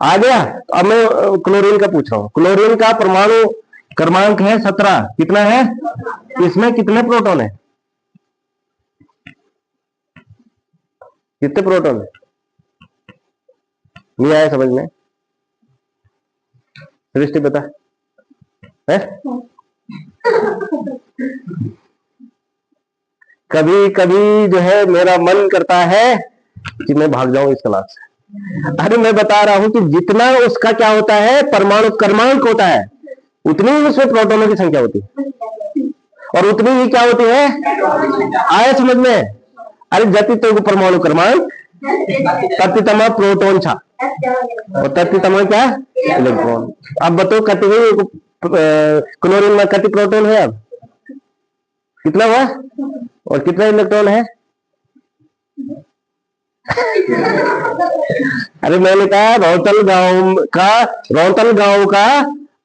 आ गया? तो अब मैं क्लोरीन का पूछ रहा हूं। क्लोरीन का परमाणु क्रमांक है 17। कितना है? इसमें कितने प्रोटॉन है? कितने प्रोटॉन है? नहीं आया समझ में? सृष्टि बता है? कभी कभी जो है मेरा मन करता है कि मैं भाग जाऊं इस क्लास से। अरे मैं बता रहा हूं कि जितना उसका क्या होता है? परमाणु क्रमांक होता है, उतनी ही उसमें प्रोटॉनों की संख्या होती है, और उतनी ही क्या होती है? आया समझ में? अरे जति तो परमाणु क्रमांक तत्तमा प्रोटॉन छा, और तत्तमा क्या? इलेक्ट्रॉन। अब बताओ कति क्लोरीन में कति प्रोटॉन है? अब कितना हुआ और कितना इलेक्ट्रॉन है? अरे मैंने कहा रौतल गांव का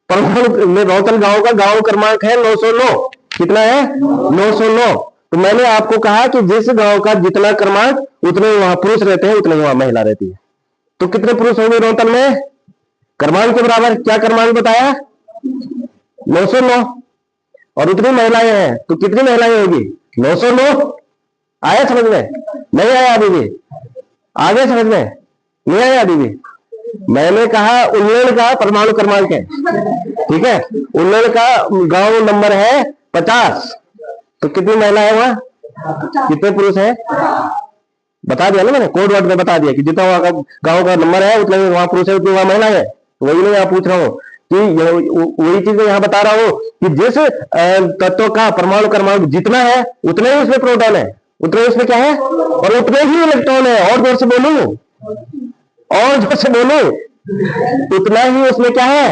परमाणु, रौतल गांव का गांव क्रमांक है 909। कितना है? 909। तो मैंने आपको कहा कि जिस गांव का जितना क्रमांक, उतने वहां पुरुष रहते हैं, उतने वहां महिला रहती है। तो कितने पुरुष होंगे रौतल में? क्रमांक के बराबर क्या क्रमांक बताया? 909। और उतनी महिलाएं हैं, तो कितनी महिलाएं होगी? 909। आया समझ में? नहीं आया अभी भी? आगे समझ में? नहीं आया अभी भी? मैंने कहा उल्लेण का परमाणु क्रमांक है, ठीक है? उल्लेण का गांव नंबर है 50। तो कितनी महिला है वहां? कितने पुरुष है? बता दिया ना मैंने, कोड वर्ड में बता दिया कि जितना वहां का गांव का नंबर है उतना वहां पुरुष है, उतनी वहां महिला है। वही मैं यहाँ पूछ रहा हूँ कि वही चीज मैं यहाँ बता रहा हूँ कि जिस तत्व का परमाणु क्रमांक जितना है, उतने ही उसमें प्रोटॉन है, उतने उसमें क्या है? और उतने ही इलेक्ट्रॉन है। और जोर से बोलूं, और जोर से बोलूं, उतना ही उसमें क्या है?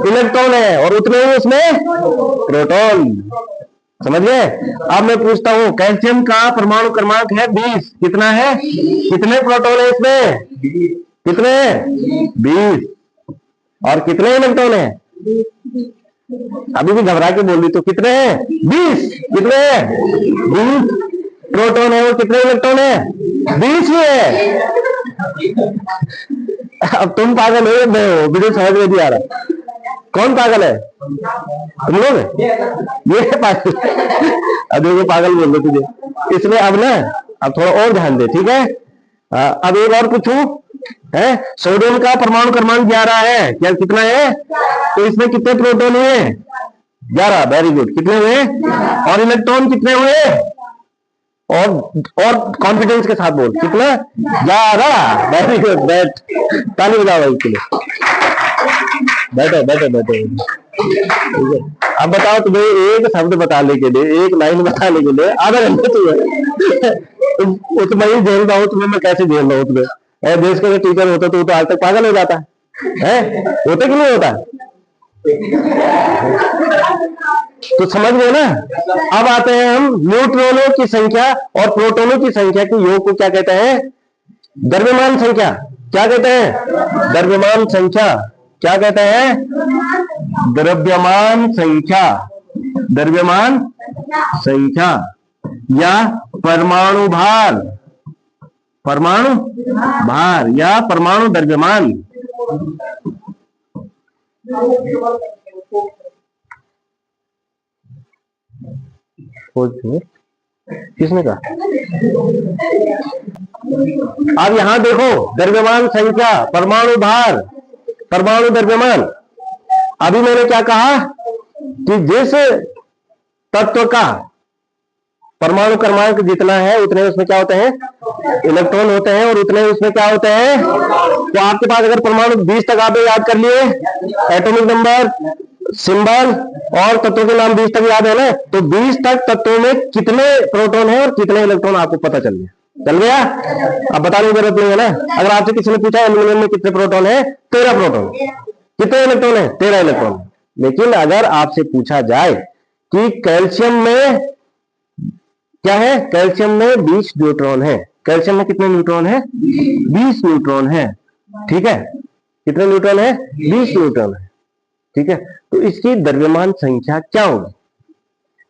इलेक्ट्रॉन है, और उतने ही उसमें प्रोटॉन। समझ गए? अब मैं पूछता हूं, कैल्शियम का परमाणु क्रमांक है 20। कितना है? कितने प्रोटॉन है इसमें? कितने? 20। और कितने इलेक्ट्रॉन है? अभी भी घबरा के बोल रही तो कितने हैं? 20। कितने हैं? 20 प्रोटॉन है। और कितने इलेक्ट्रॉन है? 20 ही है। अब तुम पागल हो गए, मुझे समझ में नहीं आ रहा। कौन पागल है? तुम लोग? ये पागल। अब देखो पागल बोल रहे तुझे, इसलिए अब ना, अब थोड़ा और ध्यान दे, ठीक है? अब एक और पूछूं, है? सोडियम का परमाणु क्रमांक 11 है। क्या कितना है? तो इसमें कितने प्रोटॉन हुए? 11। Very good. कितने हुए? और इलेक्ट्रॉन कितने हुए? और कॉन्फिडेंस के साथ बोल, कितना? 11। Very good. बैठ, ताली बजाओ भाई के लिए। बैठो बैठो बैठो। अब बताओ तुम्हें एक शब्द बताने के लिए, एक लाइन बताने के लिए आधा घंटे तुम्हें ही झेल रहा हूं, तुम्हें मैं कैसे झेल रहा हूं तुम्हें? देश का टीचर होता तो आज तक पागल हो जाता है। होता कि नहीं होता? तो समझ गए ना? अब आते हैं हम न्यूट्रॉनों की संख्या और प्रोटॉनों की संख्या के योग को क्या कहते हैं? द्रव्यमान संख्या। क्या कहते हैं? द्रव्यमान संख्या। क्या कहते हैं? द्रव्यमान संख्या। द्रव्यमान संख्या या परमाणु भार। परमाणु भार या परमाणु द्रव्यमान। किसने कहा? अब यहां देखो, द्रव्यमान संख्या, परमाणु भार, परमाणु द्रव्यमान। अभी मैंने क्या कहा कि जिस तत्व का परमाणु क्रमांक जितना है उतने उसमें क्या होते हैं? इलेक्ट्रॉन होते हैं, और उतने उसमें क्या होते हैं? तो आपके पास अगर परमाणु 20 तक आपने याद कर लिए, एटॉमिक नंबर, सिंबल और तत्वों के नाम 20 तक याद है ना, तो 20 तक तत्वों में कितने प्रोटॉन है और कितने इलेक्ट्रॉन आपको पता चल गया। अब बताने की जरूरत नहीं है ना। अगर आपसे किसी ने पूछा एल्यूमिनियम में कितने प्रोटॉन है? 13 प्रोटॉन। कितने इलेक्ट्रॉन है? 13 इलेक्ट्रॉन। लेकिन अगर आपसे पूछा जाए कि कैल्शियम में क्या है? कैल्शियम में 20 न्यूट्रॉन है। कैल्शियम में कितने न्यूट्रॉन है? 20 न्यूट्रॉन है। ठीक है, कितने न्यूट्रॉन है? 20 न्यूट्रॉन है। ठीक है, तो इसकी द्रव्यमान संख्या क्या होगी?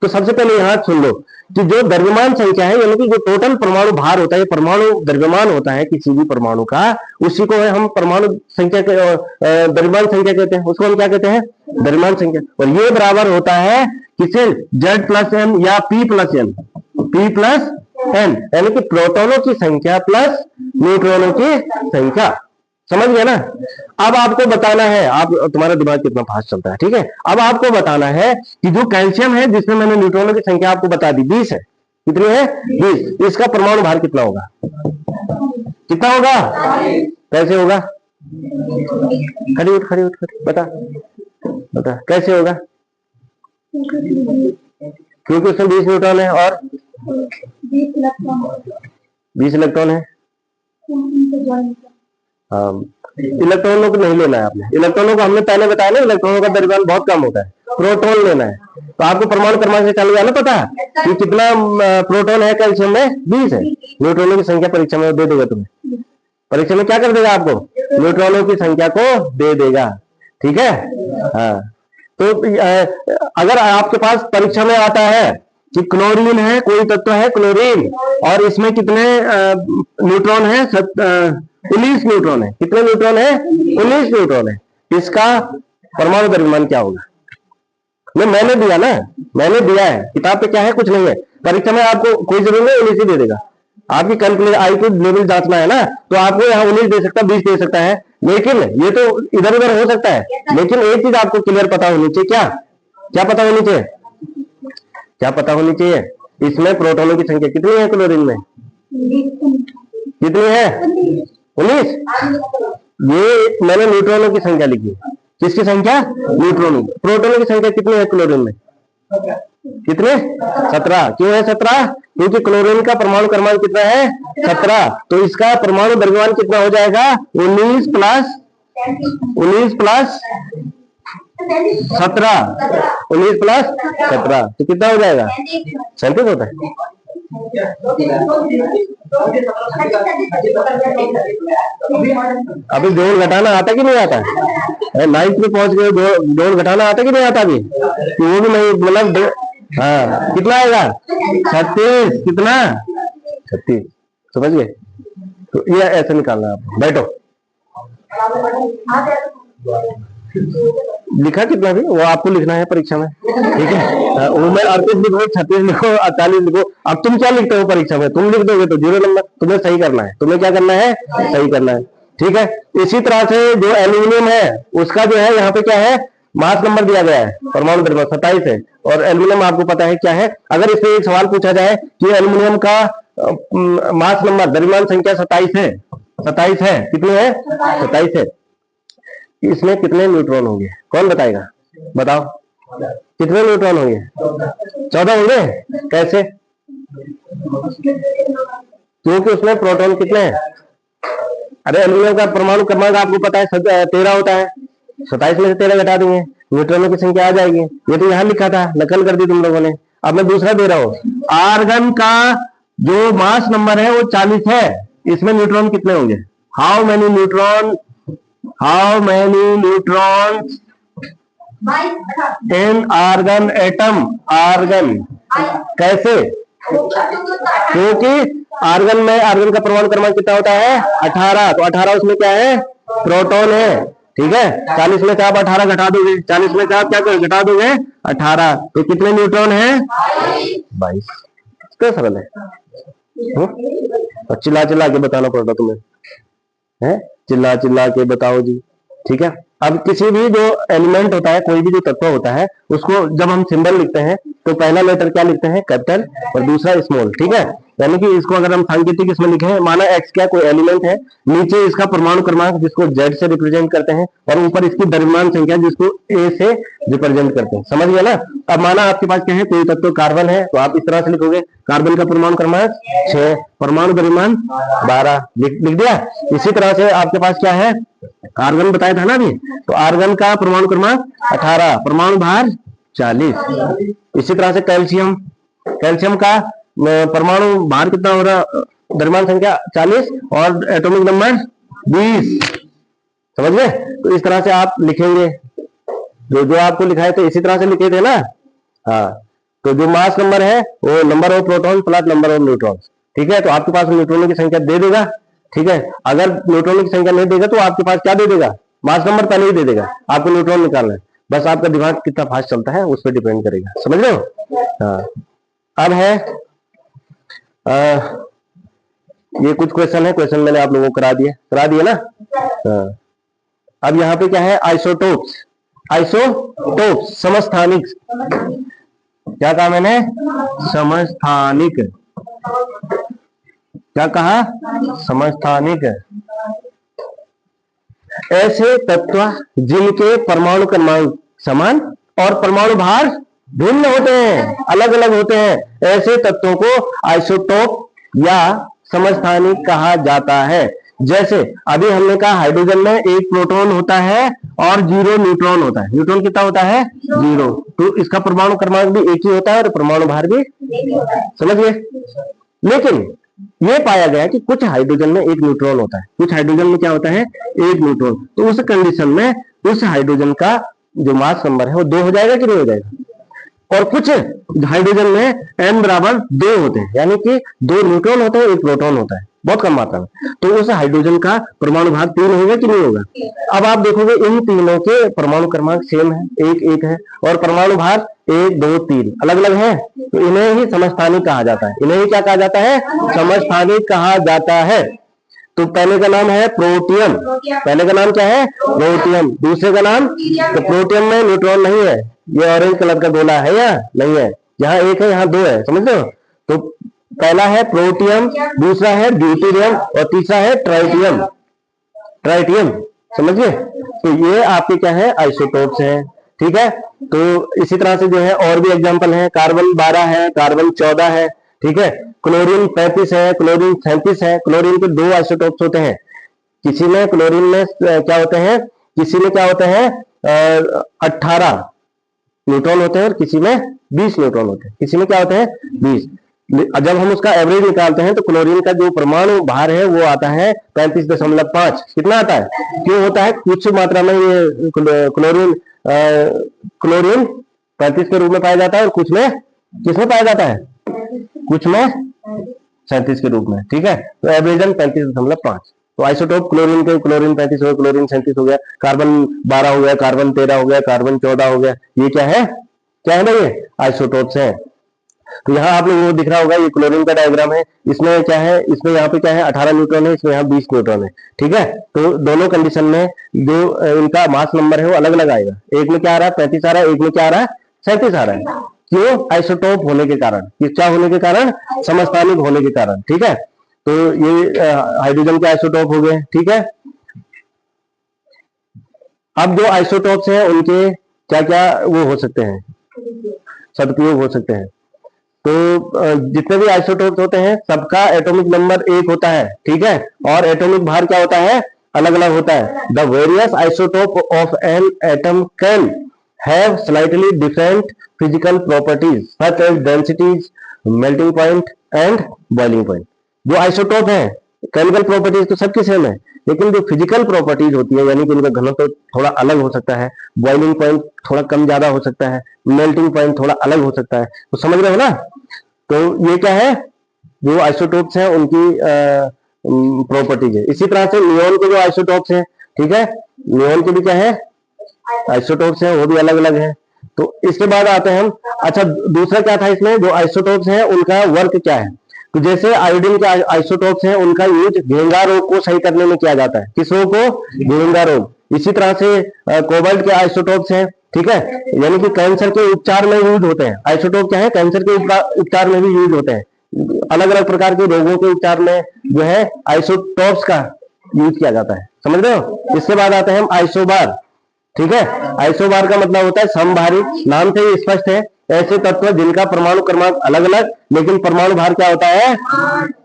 तो सबसे पहले यहां सुन लो कि जो द्रव्यमान संख्या है, यानी कि जो टोटल परमाणु भार होता है, परमाणु द्रव्यमान होता है किसी भी परमाणु का, उसी को हम परमाणु संख्या द्रव्यमान संख्या कहते हैं। उसको हम क्या कहते हैं? द्रव्यमान संख्या। और ये बराबर होता है किसे? Z+m या P+n, P+n, यानी कि प्रोटॉनों की संख्या प्लस न्यूट्रॉनों की संख्या। समझ गया ना? अब आपको बताना है, आप तुम्हारा दिमाग कितना फास्ट चलता है। ठीक है, अब आपको बताना है कि जो कैल्शियम है जिसमें मैंने न्यूट्रॉनों की संख्या आपको बता दी 20 है। कितनी है? 20। इसका परमाणु भार कितना होगा? कितना होगा? कैसे होगा? खड़ी उठ बता कैसे होगा? क्योंकि उसमें 20 न्यूट्रॉन है और 20 इलेक्ट्रॉन है। इलेक्ट्रॉनों को नहीं लेना है आपने। इलेक्ट्रॉनों को हमने पहले बताया ना, इलेक्ट्रॉनों का द्रव्यमान बहुत कम होता है, प्रोटॉन लेना है। तो आपको परमाणु क्रमांक से चल गया ना पता कि कितना प्रोटॉन है कैल्शियम में? 20 है। न्यूट्रॉनों की संख्या परीक्षा में दे देगा तुम्हें। परीक्षा में क्या कर देगा? आपको न्यूट्रॉनों की संख्या को दे देगा। ठीक है, हाँ। तो अगर आपके पास परीक्षा में आता है कि क्लोरीन है, कोई तत्व है क्लोरीन, और इसमें कितने न्यूट्रॉन है? 19 न्यूट्रॉन है। कितने न्यूट्रॉन है? 19 न्यूट्रॉन है। इसका परमाणु द्रव्यमान क्या होगा? मैंने दिया ना, मैंने दिया है। किताब पे क्या है? कुछ नहीं है। परीक्षा में आपको कोई जरूरत नहीं 19 ही दे देगा। आपकी कैलकुलेटर IQ लेवल जांचना है ना, तो आपको यहाँ 19 दे सकता है, 20 दे सकता है, लेकिन ये तो इधर उधर हो सकता है। लेकिन एक चीज आपको क्लियर पता होनी चाहिए। क्या पता होनी चाहिए? क्या पता होनी चाहिए? इसमें प्रोटॉनों की संख्या कितनी है क्लोरीन में? कितनी है? 19। ये मैंने न्यूट्रॉनों की संख्या लिखी। किसकी संख्या? न्यूट्रॉनों। प्रोटॉनों की संख्या कितनी है क्लोरीन में? कितने? 17। क्यों है 17? क्योंकि क्लोरीन का परमाणु क्रमांक कितना है? 17। तो इसका परमाणु द्रव्यमान कितना हो जाएगा? 19 प्लस 17। 19 प्लस 17 तो कितना हो जाएगा? 37 होता है। अभी जोड़ घटाना आता कि नहीं आता? 9th में पहुंच गए, जोड़ घटाना आता कि नहीं आता अभी? वो भी नहीं, मतलब हाँ, कितना आएगा? 36। कितना? 36। समझ गए? तो ये ऐसे निकालना है आपको। बैठो। लिखा कितना भी वो आपको लिखना है परीक्षा में। ठीक है, वो मैं 38 लिखो, 36 लिखो, 48 लिखो। अब तुम क्या लिखते हो परीक्षा में? तुम लिख दोगे तो 0 नंबर। तुम्हें सही करना है। तुम्हें क्या करना है? सही करना है। ठीक है, इसी तरह से जो एल्यूमिनियम है उसका जो है यहाँ पे क्या है? मास नंबर दिया गया है, परमाणु द्रव्यमान 27 है। और एल्यूमिनियम आपको पता है क्या है? अगर इससे एक सवाल पूछा जाए कि एल्यूमिनियम का मास नंबर, द्रव्यमान संख्या 27 है, 27 है, कितनी है? 27 है। इसमें कितने न्यूट्रॉन होंगे? कौन बताएगा? बताओ कितने न्यूट्रॉन होंगे? 14 होंगे। कैसे? क्योंकि उसमें प्रोटॉन कितने हैं? अरे एल्यूमिनियम का परमाणु क्रमांक आपको पता है 13 होता है। 27 में से 13 घटा देंगे, न्यूट्रॉनों की संख्या आ जाएगी। ये तो यहाँ लिखा था, नकल कर दी तुम लोगों ने। अब मैं दूसरा दे रहा हूँ। आर्गन का जो मास नंबर है वो 40 है। इसमें न्यूट्रॉन कितने होंगे? How many neutron in argon atom? Argon कैसे? क्योंकि आर्गन का परमाणु क्रमांक कितना होता है? 18। तो 18 उसमें क्या है? प्रोटॉन है। ठीक है। 40 में से आप 18 घटा दोगे, 40 में से आप क्या घटा दोगे 18, तो कितने न्यूट्रॉन है 22। तो सरल है। और चिल्ला चिल्ला के बताना पड़ता तुम्हें, है चिल्ला चिल्ला के बताओ जी। ठीक है। अब किसी भी जो एलिमेंट होता है, कोई भी जो तत्व होता है, उसको जब हम सिंबल लिखते हैं तो पहला लेटर क्या लिखते हैं कैपिटल और दूसरा स्मॉल। ठीक है। यानी कि इसको अगर हम सांकेतिक इसमें लिखे, माना एक्स क्या कोई एलिमेंट है, नीचे इसका परमाणु क्रमांक जिसको जेड से रिप्रेजेंट करते हैं और ऊपर इसकी द्रव्यमान संख्या जिसको ए से रिप्रेजेंट करते हैं। समझ गया ना। अब माना आपके पास क्या है, कोई तत्व कार्बन है, तो आप इस तरह से लिखोगे कार्बन का परमाणु क्रमांक 6, परमाणु द्रव्यमान 12, लिख दिया। इसी तरह से आपके पास क्या है, आर्गन बताया था ना अभी, तो आर्गन का परमाणु क्रमांक 18, परमाणु भार 40। इसी तरह से कैल्शियम, कैल्शियम का परमाणु भार कितना हो रहा, द्रव्यमान संख्या 40 और एटॉमिक नंबर 20। समझ गए। तो इस तरह से आप लिखेंगे, जो आपको लिखा है तो इसी तरह से लिखे थे ना। हाँ, तो जो मास नंबर है वो number of proton plus number of neutron. ठीक है। तो आपके पास न्यूट्रॉनों की संख्या दे देगा। ठीक है। अगर न्यूट्रॉनों की संख्या नहीं देगा तो आपके पास क्या दे देगा, मास नंबर पहले ही दे देगा, आपको न्यूट्रॉन निकालना है। बस आपका दिमाग कितना फास्ट चलता है उस पर डिपेंड करेगा। समझ रहे हो। हाँ। अब है ये कुछ क्वेश्चन है, क्वेश्चन मैंने आप लोगों को करा दिए ना। हाँ। अब यहाँ पे क्या है, आइसोटोप्स, आइसोटोप्स समस्थानिक, क्या कहा मैंने, समस्थानिक, क्या कहा, समस्थानिक। ऐसे तत्व जिनके परमाणु क्रमांक समान और परमाणु भार भिन्न होते हैं, अलग अलग होते हैं, ऐसे तत्वों को आइसोटोप या समस्थानिक कहा जाता है। जैसे अभी हमने कहा हाइड्रोजन में एक प्रोटॉन होता है और 0 न्यूट्रॉन होता है। न्यूट्रॉन कितना होता है 0, तो इसका परमाणु क्रमांक भी एक ही होता है और परमाणु भार भी, समझ गए। लेकिन ये पाया गया कि कुछ हाइड्रोजन में एक न्यूट्रॉन होता है, कुछ हाइड्रोजन में क्या होता है एक न्यूट्रॉन। तो उस कंडीशन में उस हाइड्रोजन का जो मास नंबर है वो 2 हो जाएगा कि नहीं हो जाएगा। और कुछ हाइड्रोजन में n बराबर 2 होते हैं, यानी कि 2 न्यूट्रॉन होते हैं, एक प्रोटॉन होता है, बहुत कम मात्रा में। तो उस हाइड्रोजन का परमाणु भार 3 होगा कि नहीं होगा। अब आप देखोगे इन तीनों के परमाणु क्रमांक सेम है, एक एक है, और परमाणु भार 1 2 3 अलग अलग है। तो इन्हें ही समस्थानिक कहा जाता है। इन्हें ही क्या कहा जाता है, समस्थानिक कहा जाता है। तो पहले का नाम है प्रोटियम, पहले का नाम क्या है प्रोटियम, दूसरे का नाम, तो प्रोटियम में न्यूट्रॉन नहीं है, ये ऑरेंज कलर का गोला है या नहीं है, यहाँ एक है यहाँ 2 है, समझ लो। तो पहला है प्रोटियम, दूसरा है ड्यूटेरियम और तीसरा है ट्राइटियम, ट्राइटियम, समझिए। तो ये आपके क्या है आइसोटोप्स हैं। ठीक है। तो इसी तरह से जो है और भी एग्जांपल है, कार्बन 12 है, कार्बन 14 है। ठीक है। क्लोरीन 35 है, क्लोरीन 37 है। क्लोरीन के 2 आइसोटोप्स होते हैं, किसी में क्लोरीन में क्या होते हैं, किसी में क्या होते हैं 18 न्यूट्रॉन होते हैं और किसी में 20 न्यूट्रॉन होते हैं, किसी में क्या होते हैं 20। जब हम उसका एवरेज निकालते हैं तो क्लोरीन का जो परमाणु भार है वो आता है 35.5। कितना आता है, क्यों होता है, कुछ मात्रा में ये क्लोरीन क्लोरीन 35 के रूप में पाया जाता है और कुछ में किसमें पाया जाता है, कुछ में 37 के रूप में। ठीक है। तो एवरेजन 35.5। तो आइसोटोप क्लोरीन के, क्लोरीन 35 हो गया, क्लोरीन 37 हो गया, कार्बन 12 हो गया, कार्बन 13 हो गया, कार्बन 14 हो गया। ये क्या है, क्या है ना, ये आइसोटोप्स है। तो यहाँ आप लोगों को दिख रहा होगा ये क्लोरीन का डायग्राम है, इसमें क्या है, इसमें यहाँ पे क्या है 18 न्यूट्रॉन है, इसमें यहाँ 20 न्यूट्रॉन है। ठीक है। तो दोनों कंडीशन में जो इनका मास नंबर है वो अलग अलग आएगा, एक में क्या आ रहा है 35 आ रहा है, एक में क्या आ रहा है 37 आ रहा है। क्यों, आइसोटोप होने के कारण, क्या होने के कारण, समस्थानिक होने के कारण। ठीक है। तो ये हाइड्रोजन के आइसोटोप हो गए। ठीक है। अब जो आइसोटोप्स हैं उनके क्या क्या वो हो सकते हैं, सदुपयोग हो सकते हैं। तो जितने भी आइसोटोप्स होते हैं सबका एटॉमिक नंबर 1 होता है। ठीक है। और एटॉमिक भार क्या होता है, अलग अलग होता है। The various isotope of an atom can have slightly different physical properties such as densities, melting point and boiling point. जो आइसोटोप है केमिकल प्रॉपर्टीज तो सबकी सेम है, लेकिन जो फिजिकल प्रॉपर्टीज होती है यानी कि उनका घनत्व थोड़ा अलग हो सकता है, बॉइलिंग पॉइंट थोड़ा कम ज्यादा हो सकता है, मेल्टिंग पॉइंट थोड़ा अलग हो सकता है। तो समझ रहे हो ना। तो ये क्या है, जो आइसोटोप्स हैं उनकी प्रॉपर्टीज है। इसी तरह से नियोन के जो आइसोटोप्स हैं, ठीक है, नियोन के भी क्या है, आइसोटोप्स हैं, वो भी अलग अलग है। तो इसके बाद आते हैं हम, अच्छा दूसरा क्या था इसमें, जो आइसोटोप्स हैं उनका वर्क क्या है। तो जैसे आयोडीन के आइसोटोप्स हैं, उनका यूज घेंगा रोग को सही करने में किया जाता है। किस रोग को, घेंगा रोग। इसी तरह से कोबाल्ट के आइसोटोप्स हैं, ठीक है, यानी कि कैंसर के उपचार में यूज होते हैं। आइसोटोप क्या है, कैंसर के उपचार में भी यूज होते हैं। अलग अलग प्रकार के रोगों के उपचार में जो है आइसोटोप्स का यूज किया जाता है, समझ रहे हो। इसके बाद आते हैं हम आइसोबार, ठीक है। आइसोबार का मतलब होता है समभारी, नाम से ही स्पष्ट है, ऐसे तत्व जिनका परमाणु क्रमांक अलग अलग लेकिन परमाणु भार क्या होता है,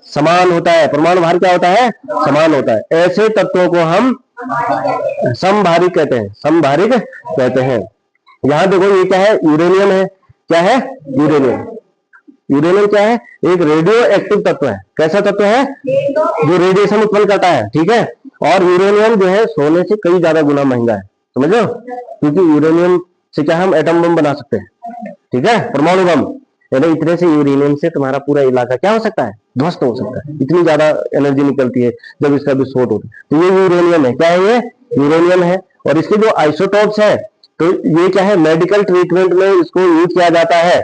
समान होता है। परमाणु भार क्या होता है, समान होता है। ऐसे तत्वों को हम समभारिक कहते हैं, समभारिक कहते हैं। यहां देखो ये क्या है, यूरेनियम है। क्या है, यूरेनियम। यूरेनियम क्या है, एक रेडियो एक्टिव तत्व है। कैसा तत्व है, जो रेडिएशन उत्पन्न करता है, ठीक है। और यूरेनियम जो है सोने से कई ज्यादा गुना महंगा है, समझ लो, क्योंकि यूरेनियम से क्या हम एटम बम बना सकते हैं, ठीक है, परमाणु बम। यानी इतने से यूरेनियम से तुम्हारा पूरा इलाका क्या हो सकता है, ध्वस्त हो सकता है। इतनी ज्यादा एनर्जी निकलती है जब इसका विस्फोट होता है। तो ये यूरेनियम है। क्या है ये, यूरेनियम है। और इसके जो आइसोटोप्स है, तो ये क्या है, मेडिकल ट्रीटमेंट में इसको यूज किया जाता है।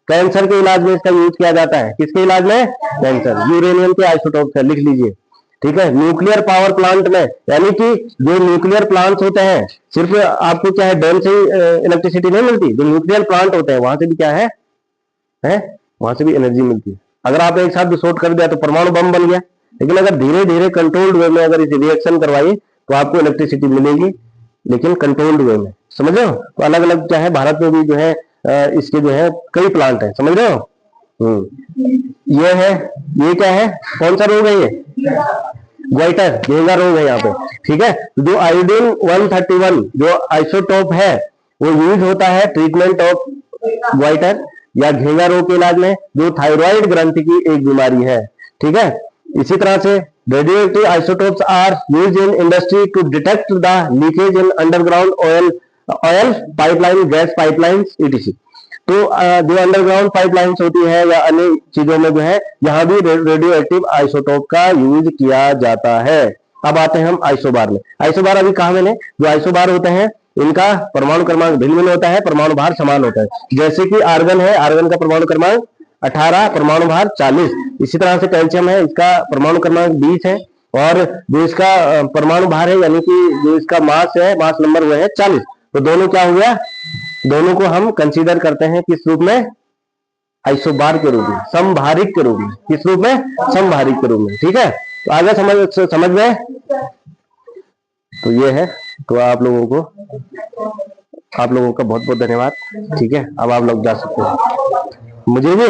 कैंसर के इलाज में इसका यूज किया जाता है। किसके इलाज में, कैंसर। यूरेनियम के आइसोटोप्स है, लिख लीजिए, ठीक है। न्यूक्लियर पावर प्लांट में, यानी कि जो न्यूक्लियर प्लांट्स होते हैं, सिर्फ आपको क्या है डैम से इलेक्ट्रिसिटी नहीं मिलती, जो न्यूक्लियर प्लांट होते हैं वहां से भी क्या है, वहां से भी एनर्जी मिलती है। अगर आप एक साथ विस्फोट कर दिया तो परमाणु बम बन गया, लेकिन अगर धीरे धीरे कंट्रोल्ड वे में अगर इस रिएक्शन करवाइए तो आपको इलेक्ट्रिसिटी मिलेगी, लेकिन कंट्रोल्ड वे में, समझ रहे हो। तो अलग अलग क्या है, भारत में भी जो है इसके जो है कई प्लांट है, समझ रहे हो। ये है, ये क्या है, कौन सा रोग है ये, ग्वाइटर, घेंगा रोग है यहाँ पे, ठीक है। जो आयोडीन 131 जो आइसोटोप है वो यूज होता है ट्रीटमेंट ऑफ ग्वाइटर या घेंगा रोग के इलाज में, जो थायराइड ग्रंथि की एक बीमारी है, ठीक है। इसी तरह से radioactive isotopes are used in industry to detect the leakage in underground oil pipeline, gas pipelines ETC. तो जो अंडरग्राउंड पाइपलाइंस होती है या अन्य चीजों में जो है, यहाँ भी रेडियो एक्टिव आइसोटोप का यूज किया जाता है। अब आते हैं हम आइसोबार में। आइसोबार अभी कहा मैंने, जो आइसोबार होते हैं इनका परमाणु क्रमांक भिन्न भिन्न होता है, परमाणु भार समान होता है। जैसे कि आर्गन है, आर्गन का परमाणु क्रमांक 18, परमाणु भार 40। इसी तरह से कैल्शियम है, इसका परमाणु क्रमांक 20 है, और जो इसका परमाणु भार है यानी कि जो इसका मास है, मास नंबर वो है 40। तो दोनों क्या हो गया, दोनों को हम कंसीडर करते हैं किस रूप में, आइसोबार के रूप में, समभारिक के रूप में। किस रूप में, समभारिक के रूप में, ठीक है। तो आगे समझ में, तो ये है। तो आप लोगों का बहुत बहुत धन्यवाद, ठीक है। अब आप लोग जा सकते हैं। मुझे भी